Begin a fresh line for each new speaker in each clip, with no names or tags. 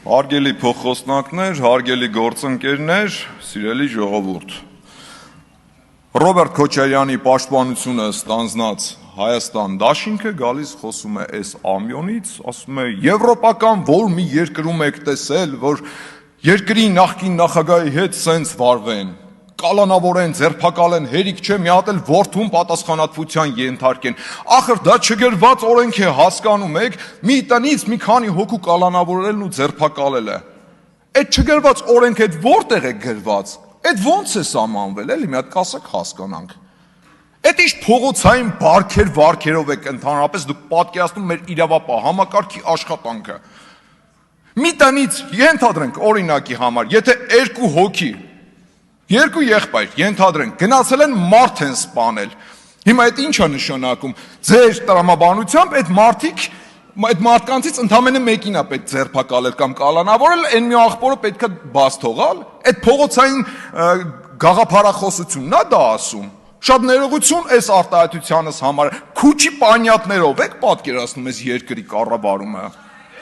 Հարգելի փոխոսնակներ, հարգելի գործընկերներ, սիրելի ժողովուրդ։ Ռոբերտ Քոչարյանի պաշտպանությունը ստանձնած Հայաստան դաշինքը գալիս խոսում է այս ամյոնից, ասում է եվրոպական որ մի երկրում եք տեսել, որ երկրի նախկին նախագահի հետ սենց վարվեն, կալանավորեն, ձերբակալեն, հերիք չէ մի հատ էլ որդուն պատասխանատվության ենթարկեն։ Ախր դա չգրված օրենք է, հասկանում եք, մի տնից մի քանի հոգու կալանավորելն ու ձերբակալելը։ Այդ չգրված օրենք այդ որտեղ է գրված։ Այդ ո՞նց է սահմանվել, էլի մի հատ կասեք հասկանանք։ Այդ ինչ փողոցային բարքերով եք ընդհանրապես դուք պատկերացնում մեր իրավապահ համակարգի աշխատանքը։ Մի տնից ենթադրենք օրինակի համար, եթե երկու հոգի երկու եղբայր ենթադրենք գնացել են մարդ են սպանել։ Հիմա այդ ինչ է նշանակում։ Ձեր տրամաբանությամբ այդ մարդկանցից ընդամենը մեկին է պետք ձերբակալել կամ կալանավորել, այն մի աղբորը պետք է բաց թողալ։ Այդ փողոցային գաղափարախոսությունն է դա ասում։ Շատ ներողություն այս արտահայտությանս համար։ Քուչի պանյատներով եք պատկերացնում այս երկրի կառավարումը։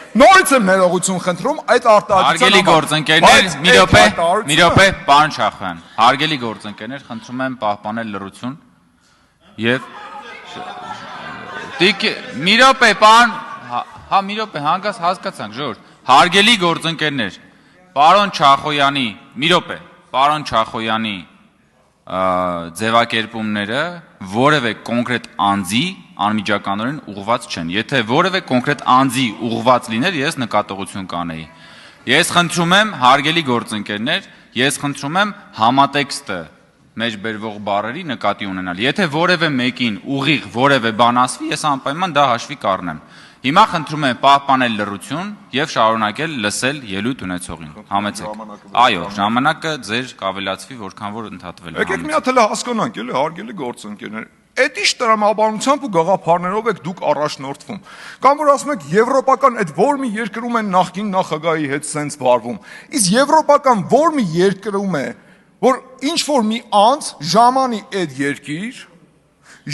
Նորից եմ ներողություն խնդրում այդ արտահայտության
Հարգելի գործընկերներ, մի րոպե, պարոն Շախոյան, հարգելի գործընկերներ, խնդրում եմ պահպանել լռություն եւ մի րոպե, մի րոպե, հանգած հասկացանք, ժողովուրդ, հարգելի գործընկերներ, պարոն Շախոյանի, մի րոպե, պարոն Շախոյանի ձևակերպումները որևէ կոնկրետ անձի անմիջականորեն ուղղված չեն։ Եթե որևէ կոնկրետ անձի ուղղված լիներ, ես նկատողություն կանեի։ Ես խնդրում եմ, հարգելի գործընկերներ, ես խնդրում եմ համատեքստը մեջ բերվող բառերի նկատի ունենալ։ Եթե որևէ մեկին ուղիղ որևէ բան ասվի, ես անպայման դա հաշվի կառնեմ։ Հիմա խնդրում եմ պահպանել լռություն եւ շարունակել լսել ելույթ ունեցողին։ Համեցեք։ Այո, ժամանակը ձեր կավելացվի, որքան որ ընդհատվել է։
Եկեք մի հատ էլ հասկանանք, էլի հարգելի գործընկերներ։ Այդ ինչ տրամաբանությամբ ու գաղափարներով եք դուք առաջնորդվում։ Կամ որ ասում եք եվրոպական այդ որ մի երկրում են նախկին նախագահի հետ սենց վարվում։ Իսկ եվրոպական որ մի երկրում է, որ ինչ որ մի անձ ժամանի այդ երկիր,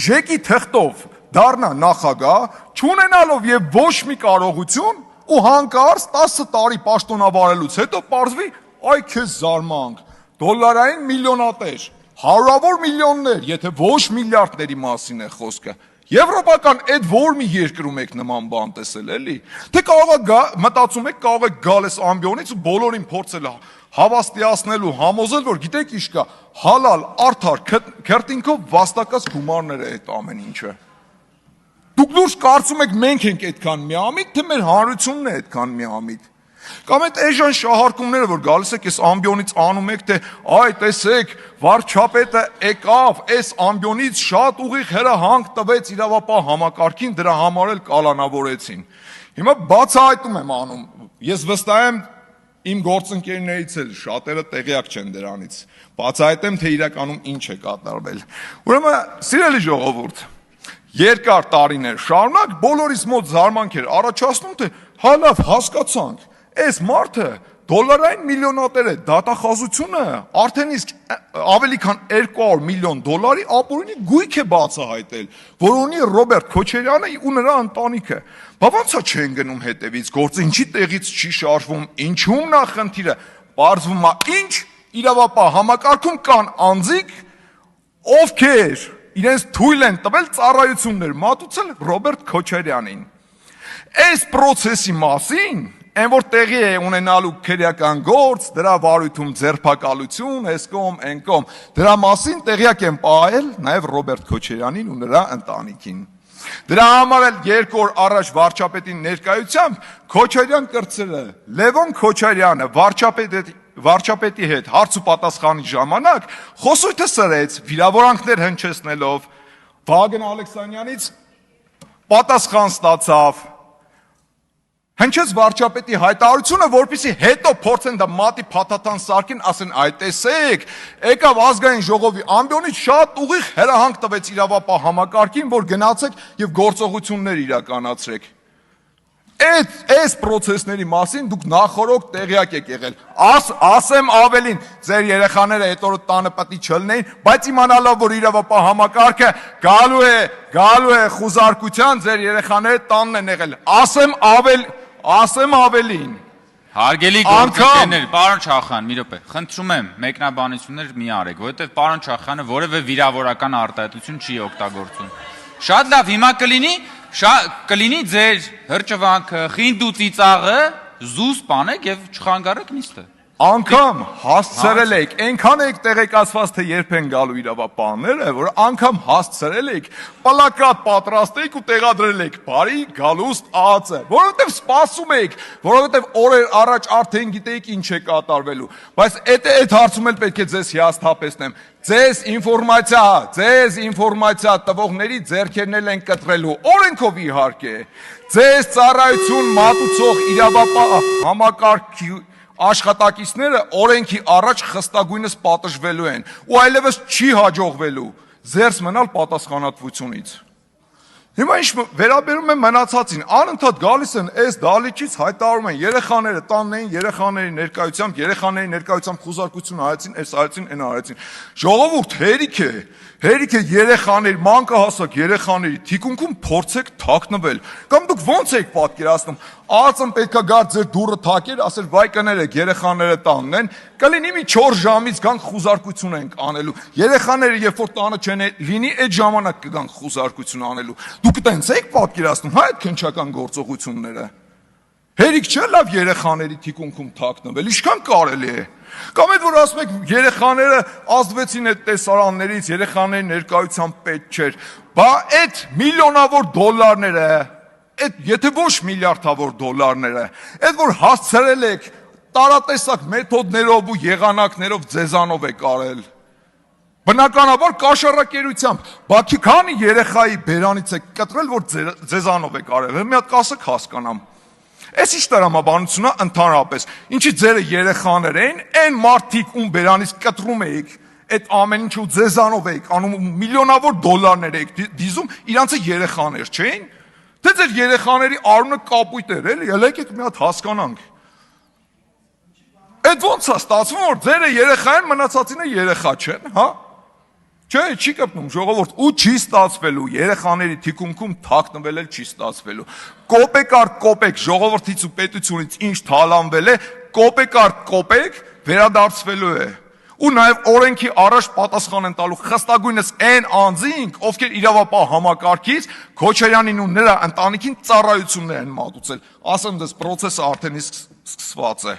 ժեկի թղթով դառնա նախագահ, չունենալով եւ ոչ մի կարողություն ու հանկարծ 10 տարի պաշտոնավարելուց հետո պարզվի, այ քեզ զարմանք, դոլարային միլիոնատեր, հարյուրավոր միլիոններ, եթե ոչ միլիարդների մասին է խոսքը։ Եվրոպական այդ որ մի երկրում եք նման բան տեսել, էլի։ Թե կարող է մտածում եք, կարող եք գալ այս ամբիոնից ու բոլորին փորձել հավաստիացնել ու համոզել, որ գիտեք ինչ կա, հալալ, արդար, քերտինքով վաստակած գումարներ է այդ ամեն ինչը։ Դուք դուրս կարծում եք մենք ենք այդքան միամիտ, թե մեր հանրությունն է այդքան միամիտ։ Կամ այդ էժան շահարկումները, որ գալիս եք այս ամբիոնից անում եք, թե այ տեսեք, վարչապետը եկավ, այս ամբիոնից շատ ուղիղ հրահանգ տվեց իրավապահ համակարգին, դրա համար էլ կալանավորեցին։ Հիմա բացահայտում եմ անում, ես վստահ եմ իմ գործընկերներից էլ շատերը տեղյակ չեն դրանից, բացահայտեմ, թե իրականում ինչ է կատարվել։ Ուրեմն, սիրելի ժողովուրդ, երկար տարիներ շարունակ բոլորիս մոտ զարմանք էր առաջացնում, թե հա լավ հասկացանք, այս մարդը դոլարային միլիոնատեր է, դատախազությունը արդեն իսկ ավելի քան 200 միլիոն դոլարի ապօրինի գույք է բացահայտել, որ ունի Ռոբերտ Քոչարյանը ու նրա ընտանիքը։ Բա ո՞նց է չեն գնում հետևից, գործը ինչի տեղից չի շարժվում, ինչու՞մն է խնդիրը։ Պարզվում է ինչ իրավապահ համակարգում կան անձիկ, ովքեր իրենց թույլ են տվել ծառայություններ մատուցել Ռոբերտ Քոչարյանին։ Այս process-ի մասին, այն որ տեղի է ունենալու քրեական գործ, դրա վարույթում ձերբակալություն, այս կողմ, այն կողմ, դրա մասին տեղյակ են պահել նաև Ռոբերտ Քոչարյանին ու նրա ընտանիքին։ Դրա համար էլ 2 օր առաջ վարչապետի ներկայությամբ Քոչարյան կրծերը Լևոն Քոչարյանը վարչապետի հետ հարց ու պատասխանի ժամանակ խոսույթը սրեց վիրավորանքներ հնչեցնելով, Վագն Ալեքսանյանից պատասխան ստացավ, հնչեց վարչապետի հայտարարությունը, որպեսզի հետո փորձեն դա մատի փաթաթան սարքեն, ասեն այ տեսեք, եկավ ազգային ժողովի ամբիոնից շատ ուղիղ հրահանգ տվեց իրավապահ համակարգին, որ գնացեք եւ գործողություններ իրականացրեք։ Այս process-ների մասին դուք նախորոք տեղյակ եք եղել։ Ասեմ ավելին, ձեր երեխաները այդ օրը տանը պետք չլինեին, բայց իմանալով, որ իրավապահ համակարգը գալու է խուզարկության, ձեր երեխաները տանն են եղել։ Ասեմ ավելին,
Հարգելի գործընկերներ, պարոն Չախյան, մի րոպե, խնդրում եմ մեկնաբանություններ մի արեք, որովհետև պարոն Չախյանը որևէ վիրավորական արտահայտություն չի օգտագործում։ Շատ լավ, հիմա կլինի ձեր հրճվանքը, խինդ ու ծիծաղը, զուս պանեք եւ չխանգարեք նիստը։
Անգամ հասցրել եք, այնքան եք տեղեկացված, թե երբ են գալու իրավապահները, որ անգամ հասցրել եք, պլակատ պատրաստեք ու տեղադրել եք, բարի գալուստ ԱԱԾ, որովհետև սպասում եք, որովհետև օրեր առաջ արդեն գիտեիք ինչ է կատարվելու, բայց այդ հարցում էլ պետք է ձեզ հիասթափեցնեմ, ձեզ ինֆորմացիա տվողների ձեռքերն են կտրելու, օրենքով իհարկե, ձեզ ծառայություն մատուցող իրավապահ համակարգի աշխատակիցները օրենքի առաջ խստագույնս պատժվելու են ու այլևս չի հաջողվելու զերծ մնալ պատասխանատվությունից։ Հիմա ինչ վերաբերում է մնացածին, անընդհատ գալիս են այս դալիճից հայտարարում են երեխաները տանն էին, երեխաների ներկայությամբ խուզարկություն արեցին, այս արեցին, այն արեցին։ Ժողովուրդ, հերիք է երեխաների, մանկահասակ երեխաների թիկունքում փորձեք թաքնվել։ Կամ դուք ո՞նց եք պատկերացնում, ԱԱԾ-ն պետքա գար ձեր դուռը թակեր, ասեր վայ կներեք, երեխաները տանն են, կլինի մի 4 ժամից գանք խուզարկություն ենք անելու։ Երեխաները երբ որ տանը չեն լինի, այդ ժամանակ կգանք խուզարկություն անելու։ Դուք տենց եք պատկերացնում, հա, այդ քննչական գործողությունները։ Հերիք չէ լավ երեխաների թիկունքում թաքնվել, ինչքան կարելի է։ Կամ այդ որ ասում եք երեխաները ազդվեցին այդ տեսարաններից, երեխաների ներկայությամբ պետք չէր, բա այդ միլիոնավոր դոլարները, այդ եթե ոչ միլիարդավոր դոլարները, այդ որ հասցրել եք տարատեսակ մեթոդներով ու եղանակներով ձեզանով եք արել։ Բնականաբար կաշառակերությամբ, բակի քանի երեխայի բերանից եք կտրել, որ ձեզանով եք արել, մի հատ կասեք հասկանամ։ Այս ինչ տրամաբանությունն է ընդհանրապես, ինչի ձերը երեխաներ էին, այն մարդիկ ում բերանից կտրում էիք, այդ ամեն ինչ ու ձեզանով էիք անում, միլիոնավոր դոլարներ էիք դիզում, իրանցը երեխաներ չէին, թե ձեր երեխաների արունը կապույտ էր, էլի, եկեք մի հատ հասկանանք։ Այդ ոնց է ստացվում, որ ձերը երեխա են, մնացածինը երեխա չեն, հա։ Չէ, չի կպնում ժողովուրդ ու չի ստացվելու, երեխաների թիկունքում թաքնվել էլ չի ստացվելու։ Կոպեկ առ կոպեկ ժողովրդից ու պետությունից ինչ թալանվել է, կոպեկ առ կոպեկ վերադարձվելու է։ Ու նաև օրենքի առաջ պատասխան են տալու խստագույնս այն անձինք, ովքեր իրավապահ համակարգից Քոչարյանին ու նրա ընտանիքին ծառայություններ են մատուցել։ Ասեմ դες process-ը արդեն սկսված է։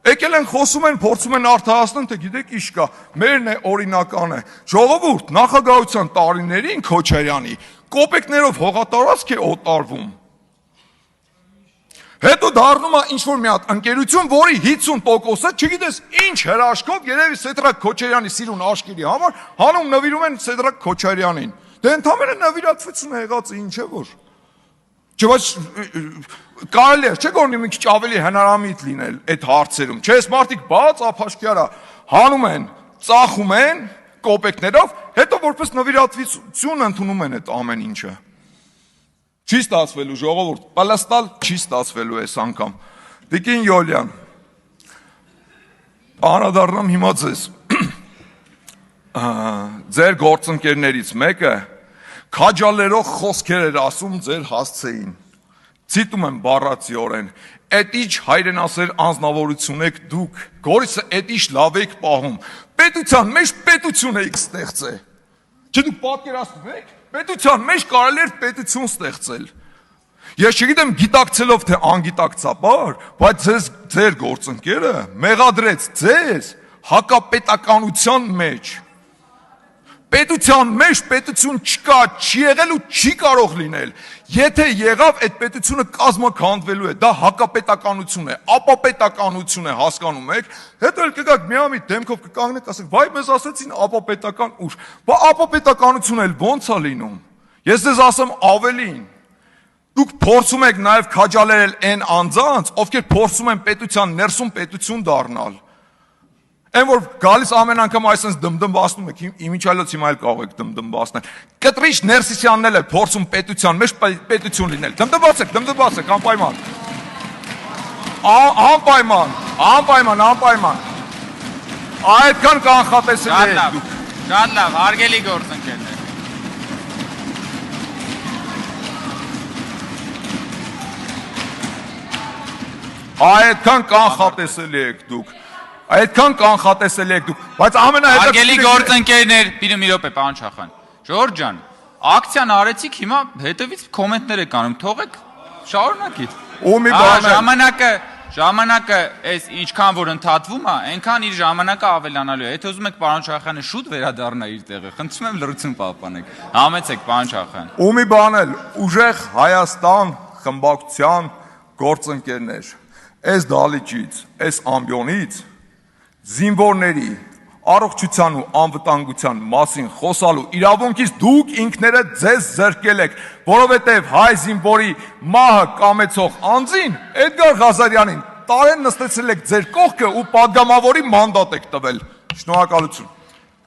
Եկել են խոսում են, փորձում են արդարացնել, թե գիտեք ինչ կա, մերն է օրինական է։ Ժողովուրդ, նախագահության տարիներին Քոչարյանի կոպեկներով հողատարածք է օտարվում։ Հետո դառնում է ինչ-որ մի հատ ընկերություն, որի 50%-ը, չգիտես ինչ հրաշքով, երևի Սեդրակ Քոչարյանի սիրուն աշկերի համար հանում նվիրում են Սեդրակ Քոչարյանին։ Դե ընդհանրապես նվիրատվությունը եղած է, ինչ է որ։ Չէ՞ բայց կարելի է, չէ՞ գոնի մի քիչ ավելի հնարամիտ լինել այդ հարցերում։ Չէ՞, այս մարդիկ բաց ափաշկյարա հանում են, ծախում են կոպեկներով, հետո որպես նվիրատվություն ընդունում են այդ ամեն ինչը։ Չի ստացվելու ժողովուրդ, պլստալ չի ստացվելու այս անգամ։ Տիկին Յոլյան, անդրադառնամ հիմա ձեզ։ Ձեր գործընկերներից մեկը քաջալերող խոսքեր էր ասում ձեր հասցեին։ Ցիտում եմ բառացիորեն, «Էդ ինչ հայրենասեր անձնավորություն եք դուք, Գորիսը էդ ինչ լավ եք պահում, պետության մեջ պետություն եք ստեղծել»։ Չէ՞ դուք պատկերացնում եք, պետության մեջ կարելի էր պետություն ստեղծել։ Ես չգիտեմ գիտակցելով թե անգիտակցաբար, բայց ձեր գործընկերը մեղադրեց ձեզ հակապետականության մեջ։ Պետության մեջ պետություն չկա, չի եղել ու չի կարող լինել։ Եթե եղավ, այդ պետությունը կազմաքանդվելու է, դա հակապետականություն է, ապապետականություն է, հասկանում եք։ Հետո էլ կգաք միամիտ դեմքով կկանգնեք, ասեք, վայ, մեզ ասեցին ապապետական ուժ։ Բա ապապետականությունը էլ ո՞նց է լինում։ Ես ձեզ ասեմ ավելին։ Դուք փորձում եք նաև քաջալերել այն անձանց, ովքեր փորձում են պետության ներսում պետություն դառնալ։ Այն որ գալիս ամեն անգամ այսպես դմդմբացնում եք, իմիջիալոց հիմա էլ կարող եք դմդմբացնել։ Կտրիչ Ներսիսյանն էլ է փորձում պետության մեջ պետություն լինել։ Դմդմբացեք, անպայման։ Անպայման։ Այդքան կանխատեսել եք դուք։
Շատ լավ, հարգելի գործընկերներ։
Այդքան կանխատեսելի եք դուք։ Այդքան կանխատեսելի եք դուք, բայց
Հարգելի գործընկերներ, մի րոպե, պարոն Չախոյան։ Ժորժ ջան, ակցիան արեցիք, հիմա հետևից կոմենտներ եք անում, թողեք շարունակից։
Ու մի բան
Ժամանակը այս ինչքան որ ընդհատվում է, այնքան իր ժամանակը ավելանալու է։ Եթե ուզում եք պարոն Չախոյանը շուտ վերադառնա իր տեղը, խնդրում եմ լրություն պահպանեք։ Համեցեք պարոն Չախոյան։
Ու մի բան էլ, ուժեղ Հայաստան խմբակցության գործընկերներ, այս դալիճից, այս ամբիոնից զինվորների առողջության ու անվտանգության մասին խոսալու իրավունքից դուք ինքներդ ձեզ զրկել եք, որովհետև հայ զինվորի մահը կամեցող անձին Էդգար Ղազարյանին տարեն նստեցրել եք ձեր կողքը ու պատգամավորի մանդատ եք տվել։ Շնորհակալություն։